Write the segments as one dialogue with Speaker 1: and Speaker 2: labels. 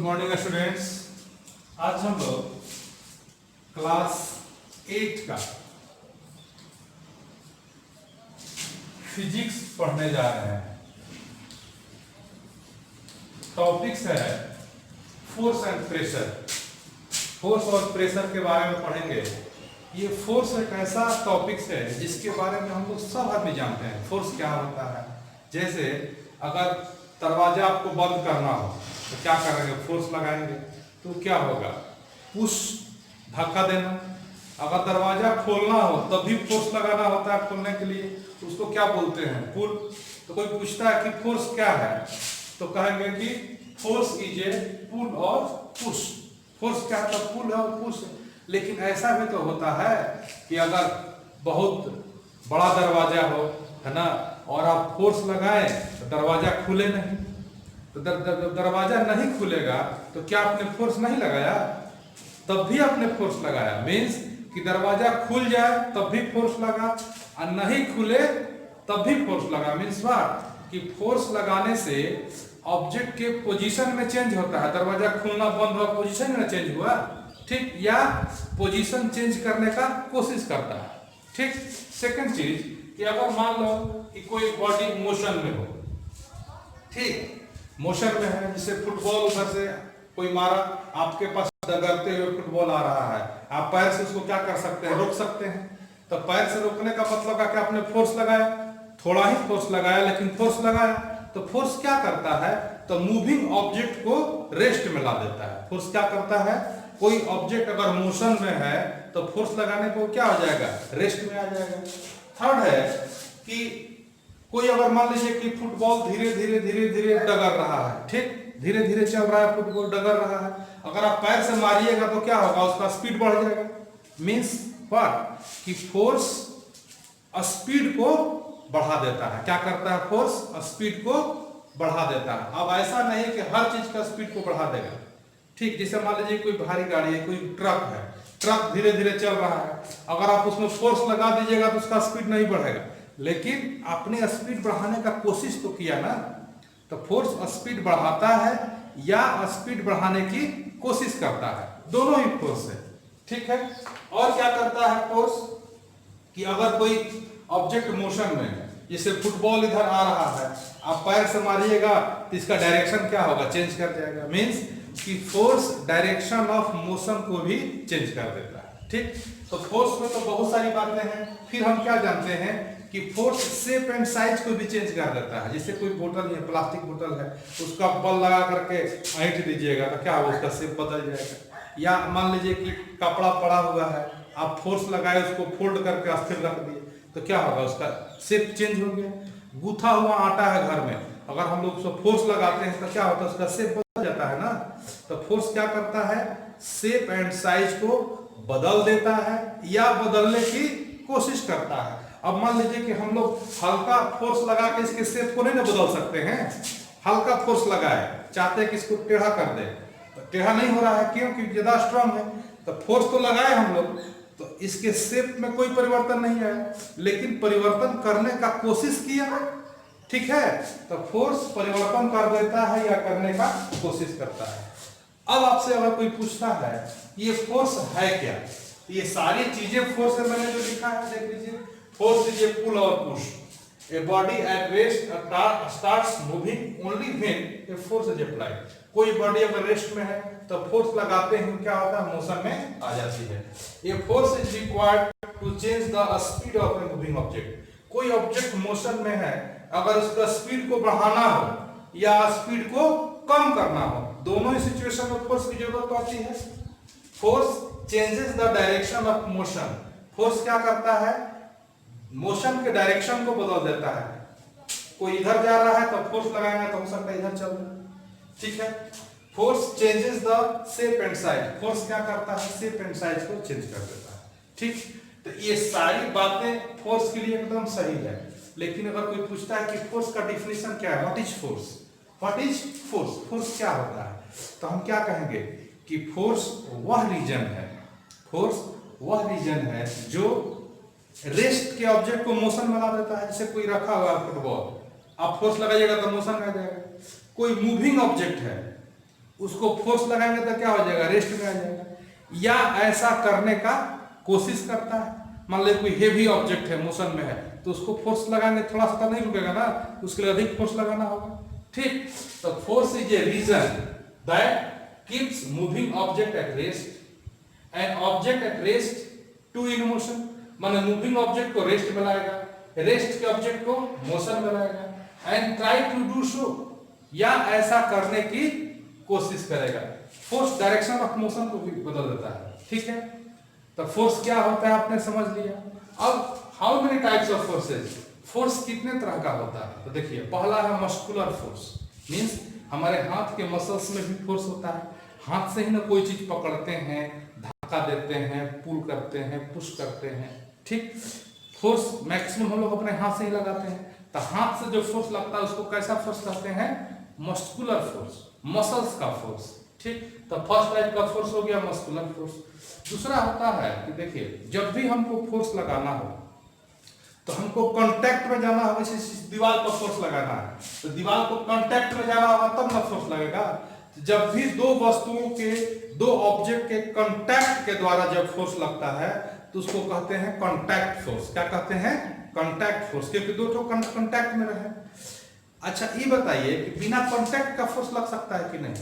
Speaker 1: Morning students. आज हम लोग क्लास 8 का फिजिक्स पढ़ने जा रहे हैं। टॉपिक्स है फोर्स एंड प्रेशर। फोर्स और प्रेशर के बारे में पढ़ेंगे। ये फोर्स एक ऐसा टॉपिक्स है जिसके बारे में हम लोग सब आदमी जानते हैं फोर्स क्या होता है। जैसे अगर दरवाजा आपको बंद करना हो तो क्या करेंगे, फोर्स लगाएंगे तो क्या होगा, पुश, धक्का देना। अगर दरवाजा खोलना हो तब भी फोर्स लगाना होता है खोलने के लिए, उसको क्या बोलते हैं, पुल। तो कोई पूछता है कि फोर्स क्या है तो कहेंगे कि फोर्स इज ए पुल और पुश। फोर्स क्या है, पुल है और पुश है। लेकिन ऐसा भी तो होता है कि अगर बहुत बड़ा दरवाजा हो, है ना, और आप फोर्स लगाएं तो दरवाजा खुले नहीं, तो दरवाजा नहीं खुलेगा तो क्या आपने फोर्स नहीं लगाया, तब भी आपने फोर्स लगाया। मीन्स कि दरवाजा खुल जाए तब भी फोर्स लगा और नहीं खुले तब भी फोर्स लगा। मीन्स व्हाट कि फोर्स लगाने से ऑब्जेक्ट के पोजीशन में चेंज होता है। दरवाजा खुलना बंद हुआ, पोजीशन में चेंज हुआ, ठीक, या पोजीशन चेंज करने का कोशिश करता है, ठीक। सेकंड चीज कि अगर मान लो कि कोई बॉडी मोशन में हो, ठीक, मोशन में है, जैसे फुटबॉल उधर से कोई मारा, आपके पास दगड़ते हुए फुटबॉल आ रहा है, आप पैर से उसको क्या कर सकते हैं, रोक सकते हैं। तो पैर से रोकने का मतलब है कि आपने फोर्स लगाया, थोड़ा ही फोर्स लगाया लेकिन फोर्स लगाया। तो फोर्स क्या करता है, तो मूविंग ऑब्जेक्ट को रेस्ट में ला देता है। फोर्स क्या करता है, कोई ऑब्जेक्ट अगर मोशन में है तो फोर्स लगाने को क्या हो जाएगा, रेस्ट में आ जाएगा। थर्ड है कि कोई अगर मान लीजिए कि फुटबॉल धीरे धीरे धीरे धीरे डगर रहा है, ठीक, धीरे धीरे चल रहा है, फुटबॉल डगर रहा है, अगर आप पैर से मारिएगा तो क्या होगा, उसका स्पीड बढ़ जाएगा। मीन्स व्हाट कि फोर्स स्पीड को बढ़ा देता है। क्या करता है, फोर्स स्पीड को बढ़ा देता है। अब ऐसा नहीं कि हर चीज का स्पीड को बढ़ा देगा, ठीक। जैसे मान लीजिए कोई भारी गाड़ी है, कोई ट्रक है, ट्रक धीरे धीरे चल रहा है, अगर आप उसमें फोर्स लगा दीजिएगा तो उसका स्पीड नहीं बढ़ेगा, लेकिन आपने स्पीड बढ़ाने का कोशिश तो किया ना। तो फोर्स स्पीड बढ़ाता है या स्पीड बढ़ाने की कोशिश करता है, दोनों ही फोर्स है, ठीक है। और क्या करता है फोर्स कि अगर कोई ऑब्जेक्ट मोशन में है, जैसे फुटबॉल इधर आ रहा है, आप पैर से मारिएगा तो इसका डायरेक्शन क्या होगा, चेंज कर जाएगा। मीन्स कि फोर्स डायरेक्शन ऑफ मोशन को भी चेंज कर देता है, ठीक। तो फोर्स में तो बहुत सारी बातें हैं। फिर हम क्या जानते हैं कि फोर्स शेप एंड साइज को भी चेंज कर देता है। जैसे कोई बोतल है, प्लास्टिक बोतल है, उसका बल लगा करके ऐंठ दीजिएगा तो क्या होगा, उसका शेप बदल जाएगा। या मान लीजिए कि कपड़ा पड़ा हुआ है, आप फोर्स लगाए उसको फोल्ड करके स्थिर रख दिए तो क्या होगा, उसका शेप चेंज हो गया। गूथा हुआ आटा है घर में, अगर हम लोग उसको फोर्स लगाते हैं तो क्या होता है, उसका शेप बदल जाता है ना। तो फोर्स क्या करता है, शेप एंड साइज को बदल देता है या बदलने की कोशिश करता है। अब मान लीजिए कि हम लोग हल्का फोर्स लगा के इसके शेप को नहीं ना बदल सकते हैं। हल्का फोर्स लगाए, चाहते हैं कि इसको टेढ़ा कर दे, तो टेढ़ा नहीं हो रहा है, क्यों, क्योंकि ज्यादा स्ट्रांग है। तो फोर्स तो लगाए हम लोग, तो इसके शेप में कोई परिवर्तन नहीं आया, लेकिन परिवर्तन करने का कोशिश किया, ठीक है। तो फोर्स परिवर्तन कर देता है या करने का कोशिश करता है। अब आपसे अगर कोई पूछता है ये फोर्स है क्या, ये सारी चीजें फोर्स है, मैंने जो लिखा है देख लीजिए। फोर्स इज ए पुल और push, a body at rest starts moving only when A force is applied. कोई बॉडी अगर रेस्ट में है तो फोर्स लगाते हैं क्या होता है, मोशन में आ जाती है। A force is required to change the speed of a moving object. कोई ऑब्जेक्ट मोशन में है, अगर उसका स्पीड को बढ़ाना हो या स्पीड को कम करना हो, दोनों ही सिचुएशन में फोर्स की जरूरत पड़ती है। Force changes the direction of motion. Force क्या करता है, मोशन के डायरेक्शन को बदल देता है। कोई इधर जा रहा है तो फोर्स लगाएंगे तो हो सकता है इधर चल जाए, ठीक है। Force changes the shape and size. Force क्या करता है, शेप एंड साइज को चेंज कर देता है, ठीक। तो ये सारी बातें फोर्स के लिए एकदम सही है। लेकिन अगर कोई पूछता है कि फोर्स का डिफिनेशन क्या है, what is force, what is force, force क्या होता है, तो हम क्या कहेंगे कि फोर्स वह रीजन है, फोर्स वह रीजन है जो रेस्ट के ऑब्जेक्ट को मोशन में ला देता है। जैसे कोई रखा हुआ है फुटबॉल, आप फोर्स लगाइएगा तो मोशन में आ जाएगा। कोई मूविंग ऑब्जेक्ट है, उसको फोर्स लगाएंगे तो क्या हो जाएगा, रेस्ट में आ जाएगा। या ऐसा करने का कोशिश करता है, मान लो कोई हेवी ऑब्जेक्ट है, मोशन में है, तो उसको फोर्स लगाएंगे थोड़ा सा तो नहीं रुकेगा ना, उसके लिए अधिक फोर्स लगाना होगा। ठीक, तो force is a reason that keeps moving object at rest and object at rest to in motion, माने मूविंग ऑब्जेक्ट को रेस्ट में लाएगा, रेस्ट के ऑब्जेक्ट को मोशन में लाएगा, and try to do so, या ऐसा करने की कोशिश करेगा। फोर्स डायरेक्शन ऑफ मोशन को भी बदल देता है। ठीक है, तो फोर्स क्या होता है आपने समझ लिया। अब how many types of forces, force कितने तरह का होता है, तो देखिए पहला है मस्कुलर फोर्स, मींस हमारे हाथ के मसल्स में भी फोर्स होता है, हाथ से ही ना कोई चीज पकड़ते हैं, धक्का देते हैं, पुल करते हैं, पुश करते हैं। ठीक, फोर्स मैक्सिमम हम लोग अपने हाथ से ही लगाते हैं, तो हाथ से जो फोर्स लगता है उसको कैसा फोर्स कहते हैं, मस्कुलर फोर्स, मसल्स का फोर्स। ठीक, तो फर्स्ट टाइप का फोर्स हो गया मस्कुलर फोर्स। दूसरा होता है कि देखिए जब भी हमको फोर्स लगाना हो तो हमको कांटेक्ट में जाना होगा, जैसे दीवार पर फोर्स लगाना है तो दीवार को कांटेक्ट में जाना होगा तब ना फोर्स लगेगा। जब भी दो वस्तुओं के, दो ऑब्जेक्ट के कांटेक्ट के द्वारा जब फोर्स लगता है तो उसको कहते हैं कांटेक्ट फोर्स। क्या कहते हैं, कांटेक्ट फोर्स, क्योंकि दो ठो कांटेक्ट में रहे। अच्छा ये बताइए कि बिना कांटेक्ट का फोर्स लग सकता है कि नहीं,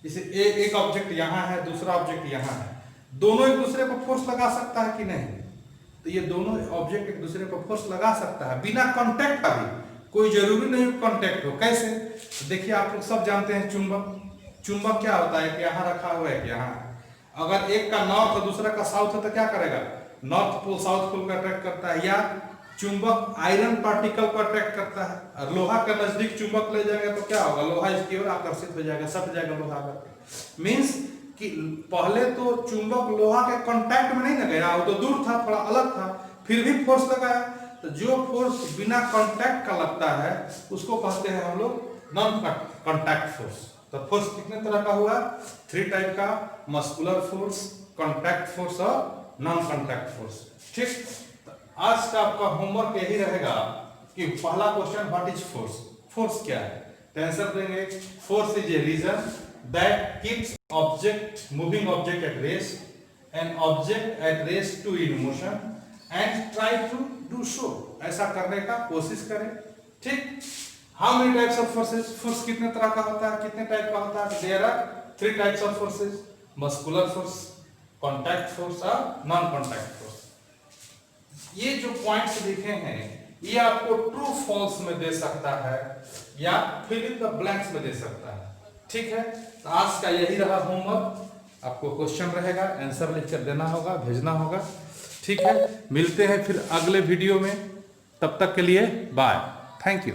Speaker 1: जैसे एक ऑब्जेक्ट यहाँ है, दूसरा ऑब्जेक्ट यहाँ है, दोनों एक दूसरे पर फोर्स लगा सकता है कि नहीं, तो ये दोनों ऑब्जेक्ट एक दूसरे पर फोर्स लगा सकता है बिना कांटेक्ट का भी, कोई जरूरी नहीं कांटेक्ट हो। कैसे, तो देखिए आप लोग सब जानते हैं चुंबक, चुंबक क्या होता है कि यहाँ रखा हुआ है कि यहाँ, अगर एक का नॉर्थ और दूसरा का साउथ है तो क्या करेगा, नॉर्थ पोल साउथ पोल को अट्रैक्ट करता है। या चुंबक आयरन पार्टिकल को अट्रैक्ट करता है, और लोहा के नजदीक चुंबक ले जाएंगे तो क्या होगा, लोहा इसकी ओर आकर्षित हो जाएगा, सट जाएगा लोहा का। मीन्स कि पहले तो चुंबक लोहा के कांटेक्ट में नहीं ना गया, वो तो दूर था, थोड़ा अलग था, फिर भी फोर्स लगाया। तो जो फोर्स बिना कांटेक्ट का लगता है उसको कहते हैं हम लोग नॉन कांटेक्ट फोर्स। तो फोर्स कितने तरह का हुआ, 3 टाइप का, मस्कुलर फोर्स, कांटेक्ट फोर्स और नॉन कांटेक्ट फोर्स। ठीक, तो आज का आपका होमवर्क यही रहेगा कि पहला question what is force, force क्या है, तो आंसर देंगे force is a reason that keeps object, moving object at rest, and object at rest to in motion, and try to do so, ऐसा करने का कोशिश करें। ठीक, how many types of forces, force कितने तरह का होता है, कितने टाइप का होता है, there are 3 types of forces, muscular force, contact force और non contact force। ये जो पॉइंट्स लिखे हैं ये आपको ट्रू फॉल्स में दे सकता है या फिल इन द ब्लैंक्स में दे सकता है। ठीक है, तो आज का यही रहा होमवर्क, आपको क्वेश्चन रहेगा, आंसर लिखकर देना होगा, भेजना होगा। ठीक है, मिलते हैं फिर अगले वीडियो में, तब तक के लिए बाय, थैंक यू।